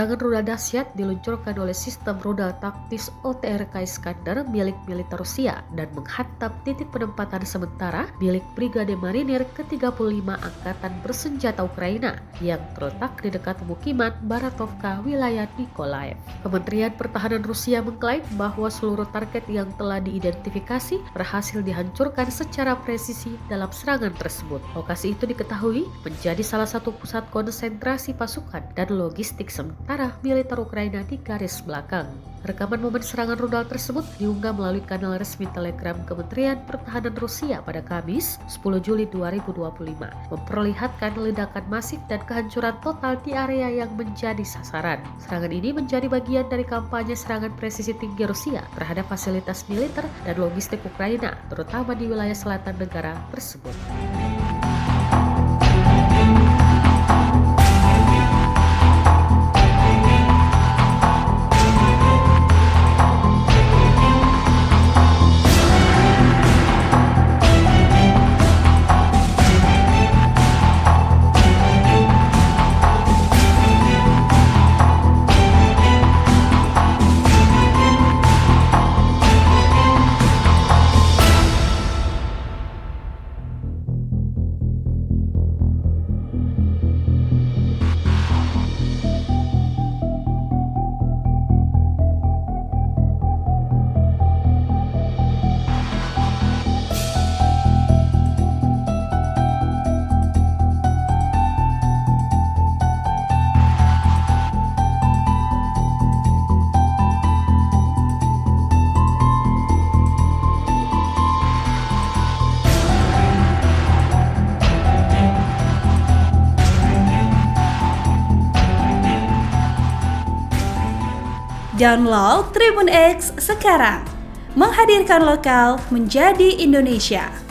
Serangan rudal dahsyat diluncurkan oleh sistem rudal taktis OTRK Iskander milik militer Rusia dan menghantam titik penempatan sementara milik Brigade Marinir ke-35 Angkatan Bersenjata Ukraina yang terletak di dekat pemukiman Baratovka, wilayah Nikolaev. Kementerian Pertahanan Rusia mengklaim bahwa seluruh target yang telah diidentifikasi berhasil dihancurkan secara presisi dalam serangan tersebut. Lokasi itu diketahui menjadi salah satu pusat konsentrasi pasukan dan logistik sementara militer Ukraina di garis belakang. Rekaman momen serangan rudal tersebut diunggah melalui kanal resmi Telegram Kementerian Pertahanan Rusia pada Kamis, 10 Juli 2025, memperlihatkan ledakan masif dan kehancuran total di area yang menjadi sasaran. Serangan ini menjadi bagian dari kampanye serangan presisi tinggi Rusia terhadap fasilitas militer dan logistik Ukraina, terutama di wilayah selatan negara tersebut. Download Tribun X sekarang, menghadirkan lokal menjadi Indonesia.